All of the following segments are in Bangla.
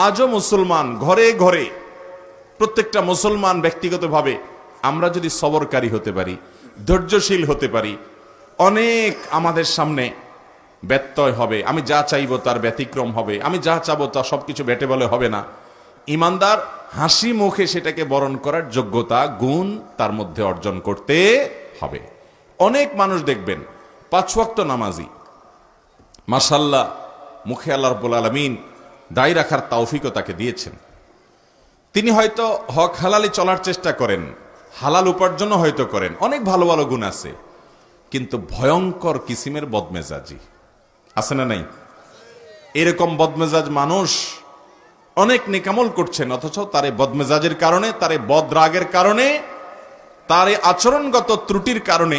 আজও মুসলমান ঘরে ঘরে, প্রত্যেকটা মুসলমান ব্যক্তিগতভাবে আমরা যদি সবরকারী হতে পারি, ধৈর্যশীল হতে পারি, অনেক আমাদের সামনে ব্যত্যয় হবে। আমি যা চাইবো তার ব্যতিক্রম হবে, আমি যা চাবো তা সবকিছু বেটে বলে হবে না। ইমানদার হাসি মুখে সেটাকে বরণ করার যোগ্যতা, গুণ তার মধ্যে অর্জন করতে হবে। অনেক মানুষ দেখবেন 5 ওয়াক্ত নামাজি, মাশাআল্লাহ, মুখে আল্লাহ রাব্বুল আলামিন দায় রাখার তৌফিকও তাকে দিয়েছেন। তিনি হয়তো হক হালালি চলার চেষ্টা করেন, হালাল উপার্জনও হয়তো করেন, অনেক ভালো ভালো গুণ আছে, কিন্তু ভয়ঙ্কর কিসিমের বদমেজাজি আছে না নাই? এরকম বদমেজাজ মানুষ অনেক নেকামল করছেন, অথচ তার এই বদমেজাজের কারণে, তার এই বদরাগের কারণে, তার এই আচরণগত ত্রুটির কারণে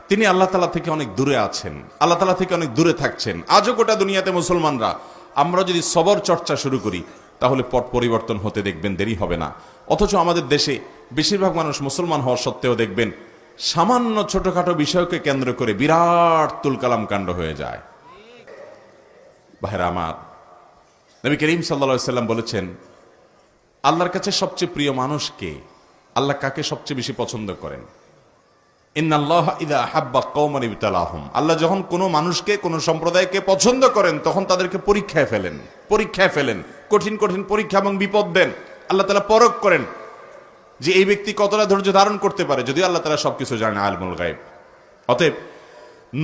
তিনি আল্লাহ তাআলা থেকে অনেক দূরে আছেন, আল্লাহ তাআলা থেকে অনেক দূরে থাকছেন। আজও গোটা দুনিয়াতে মুসলমানরা আমরা যদি সবর চর্চা শুরু করি তাহলে পট পরিবর্তন হতে দেখবেন দেরি হবে না। অথচ আমাদের দেশে বেশিরভাগ মানুষ মুসলমান হওয়া সত্ত্বেও দেখবেন সামান্য ছোটখাটো বিষয়কে কেন্দ্র করে বিরাট তুলকালাম কাণ্ড হয়ে যায়। ভাইরা আমার, নবী করিম সাল্লাল্লাহু আলাইহি সাল্লাম বলেছেন, আল্লাহর কাছে সবচেয়ে প্রিয় মানুষ কে? আল্লাহ কাকে সবচেয়ে বেশি পছন্দ করেন? ইন্নাল্লাহা ইযা আহাব্বা কওমান ইবতালাহুম। আল্লাহ যখন কোনো মানুষকে, কোনো সম্প্রদায়কে পছন্দ করেন তখন তাদেরকে পরীক্ষায় ফেলেন, কঠিন কঠিন পরীক্ষা এবং বিপদ দেন। আল্লাহ তাআলা পরখ করেন যে এই ব্যক্তি কতটা ধৈর্য ধারণ করতে পারে, যদিও আল্লাহ তাআলা সবকিছু জানেন, আলমুল গায়ব। অতএব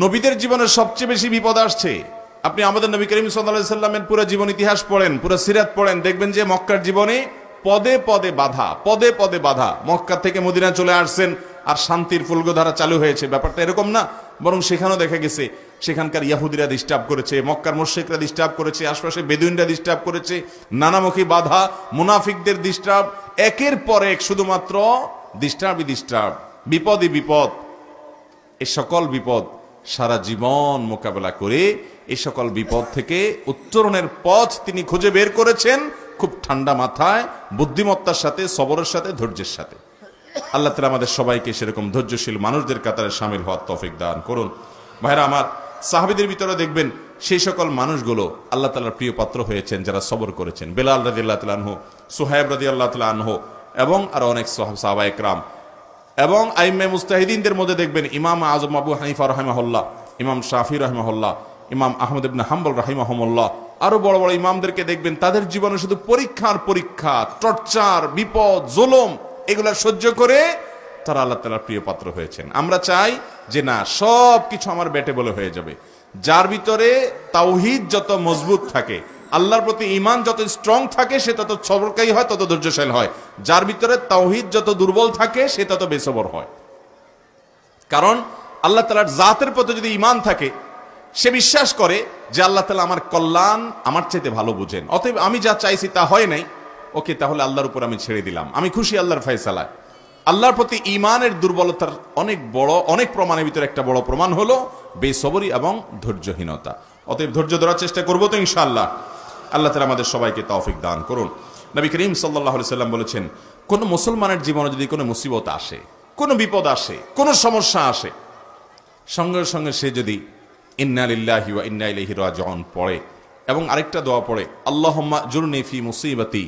নবীদের জীবনে সবচেয়ে বেশি বিপদ আসছে। আপনি আমাদের নবী করিম সাল্লাল্লাহু আলাইহি সাল্লামের পুরো জীবন ইতিহাস পড়েন, পুরো সিরাত পড়েন, দেখবেন যে মক্কার জীবনে পদে পদে বাধা। মক্কা থেকে মদিনা চলে আসছেন আর শান্তির ফুলগোধারা চালু হয়েছে, ব্যাপারটা এরকম না। বরং সেখানেও দেখা গেছে সেখানকার ইয়াহুদিরা ডিস্টার্ব করেছে, মক্কার মুশরিকরা ডিস্টার্ব করেছে, আশপাশে বেদুইনরা ডিস্টার্ব করেছে, নানামুখী বাধা, মুনাফিকদের ডিস্টার্ব, একের পর এক শুধুমাত্র ডিস্টার্বই ডিস্টার্ব, বিপদই বিপদ। এই সকল বিপদ সারা জীবন মোকাবেলা করে এই সকল বিপদ থেকে উত্তরণের পথ তিনি খুঁজে বের করেছেন খুব ঠান্ডা মাথায়, বুদ্ধিমত্তার সাথে, সবরের সাথে, ধৈর্যের সাথে। আল্লাহ তাআলা আমাদের সবাইকে সেরকম ধৈর্যশীল মানুষদের কাতারে শামিল হওয়ার তৌফিক দান করুন। ভাইরা আমার, সাহাবীদের ভিতরে দেখবেন সেই সকল মানুষগুলো আল্লাহ তাআলার প্রিয় পাত্র হয়েছেন যারা সবর করেছেন। বেলাল রাদিয়াল্লাহু তাআলা আনহু, সুহাইব রাদিয়াল্লাহু তাআলা আনহু এবং আরো অনেক সাহাবায়ে কেরাম এবং আইম্মে মুজতাহিদিনদের মধ্যে দেখবেন ইমাম আযম আবু হানিফা রাহিমাহুল্লাহ, ইমাম শাফি রাহিমাহুল্লাহ, ইমাম আহমদ ইবনে হাম্বল রাহিমাহুমুল্লাহ, আরো বড় বড় ইমামদেরকে দেখবেন তাদের জীবনে শুধু পরীক্ষা, টর্চার, বিপদ, জুলুম এগুলা সহ্য করে তারা আল্লাহ তাআলার প্রিয় পাত্র হয়েছেন। আমরা চাই যে না, সব কিছু আমার বেটে বলে হয়ে যাবে। যার ভিতরে তাওহীদ যত মজবুত থাকে, আল্লাহর প্রতি ঈমান যত স্ট্রং থাকে, সে তত সবরকারী হয়, তত ধৈর্যশীল হয়। যার ভিতরে তাওহীদ যত দুর্বল থাকে সে তত বেসবর হয়। কারণ আল্লাহ তাআলার জাতের প্রতি যদি ঈমান থাকে, সে বিশ্বাস করে যে আল্লাহ তাআলা আমার কল্যাণ আমার চাইতে ভালো বুঝেন, অতএব আমি যা চাইছি তা হয় নাই, ওকে তাহলে আল্লাহর উপর আমি ছেড়ে দিলাম, আমি খুশি আল্লাহর ফয়সালায়। আল্লাহর প্রতি ঈমানের দুর্বলতার অনেক প্রমাণের ভিতরে একটা বড় প্রমাণ হলো বেসবরি এবং ধৈর্যহীনতা। অতএব ধৈর্য ধরার চেষ্টা করবো তো ইনশাআল্লাহ। আল্লাহ তাআলা আমাদের সবাইকে তৌফিক দান করুন। নবী করিম সাল্লাল্লাহু আলাইহি সাল্লাম বলেছেন, কোন মুসলমানের জীবনে যদি কোনো মুসিবত আসে, কোনো বিপদ আসে, কোনো সমস্যা আসে, সঙ্গে সঙ্গে সে যদি ইন্না লিল্লাহি ওয়া ইন্না ইলাইহি রাজিউন পড়ে এবং আরেকটা দোয়া পড়ে, আল্লাহুম্মা জুরনি ফি মুসিবাতি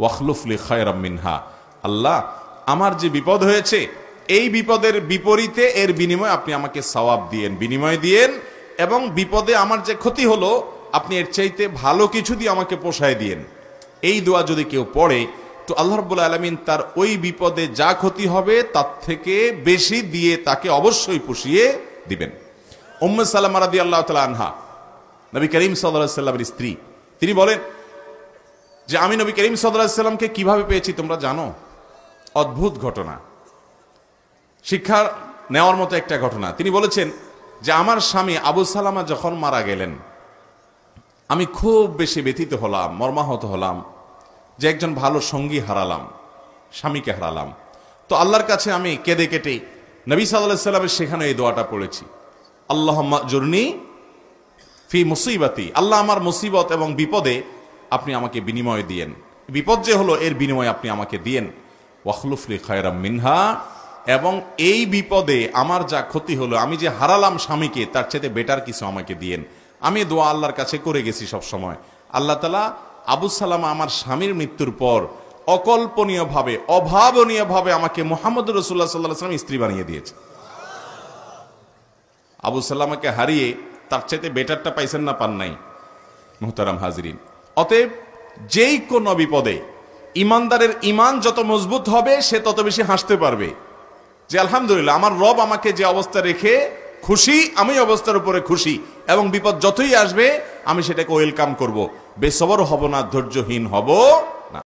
ওয়াখলুফ লি খায়রাম মিনহা, আল্লাহ আমার যে বিপদ হয়েছে এই বিপদের বিপরীতে এর বিনিময়ে আপনি আমাকে সওয়াব দিয়েন, বিনিময় দিয়েন, এবং বিপদে আমার যে ক্ষতি হলো আপনি এর চাইতে ভালো কিছু দিয়ে আমাকে পোষায় দিয়েন। এই দোয়া যদি কেউ পড়ে তো আল্লাহ রাব্বুল আলামিন তার ওই বিপদে যা ক্ষতি হবে তার থেকে বেশি দিয়ে তাকে অবশ্যই পুষিয়ে দিবেন। উম্মে সালামা রাদিয়াল্লাহু তাআলা আনহা, নবী করিম সাল্লাল্লাহু আলাইহি সাল্লামের স্ত্রী, তিনি বলেন যে আমি নবী করিম সাল্লাল্লাহু আলাইহি সাল্লামকে কিভাবে পেয়েছি তোমরা জানো? অদ্ভুত ঘটনা, শিক্ষা নেওয়ার মতো একটা ঘটনা। তিনি বলেছেন যে আমার স্বামী আবু সালামা যখন মারা গেলেন আমি খুব বেশি ব্যথিত হলাম, মর্মাহত হলাম যে একজন ভালো সঙ্গী হারালাম, স্বামীকে হারালাম। তো আল্লাহর কাছে আমি কেঁদে কেটে নবী সাল্লাল্লাহু আলাইহি সাল্লামের সেখানে এই দোয়াটা পড়েছি, আল্লাহুম্মা জুরনি ফি মুসিবাতি, আল্লাহ আমার মুসিবত এবং বিপদে আপনি আমাকে বিনিময় দিয়েন, বিপদ যে হলো এর বিনিময় আপনি আমাকে দিয়েন, ওয়াখলুফ লি খায়রাম মিনহা, এবং এই বিপদে আমার যা ক্ষতি হলো, আমি যে হারালাম স্বামীকে, তার চাইতে বেটার কিছু আমাকে দিয়েন। আমি দোয়া আল্লাহর কাছে করে গেছি সব সময়, আল্লাহ তাআলা আবু সালামা আমার স্বামীর মৃত্যুর পর অকল্পনীয়ভাবে অভাবনীয়ভাবে আমাকে মুহাম্মদ রাসূলুল্লাহ সাল্লাল্লাহু আলাইহি ওয়াসাল্লাম স্ত্রী বানিয়ে দিয়েছে। আবু সালামাকে হারিয়ে তার চাইতে বেটারটা পাইছেন না, পান নাই? মুহতারাম হাজিরিন, অতএব যেই কোন বিপদে ইমানদারের ইমান যত মজবুত হবে সে তত বেশি হাসতে পারবে যে আলহামদুলিল্লাহ আমার রব আমাকে যে অবস্থা রেখে খুশি, আমি অবস্থার উপরে খুশি, এবং বিপদ যতই আসবে আমি সেটাকে ওয়েলকাম করব, বেসবর হব না, ধৈর্যহীন হব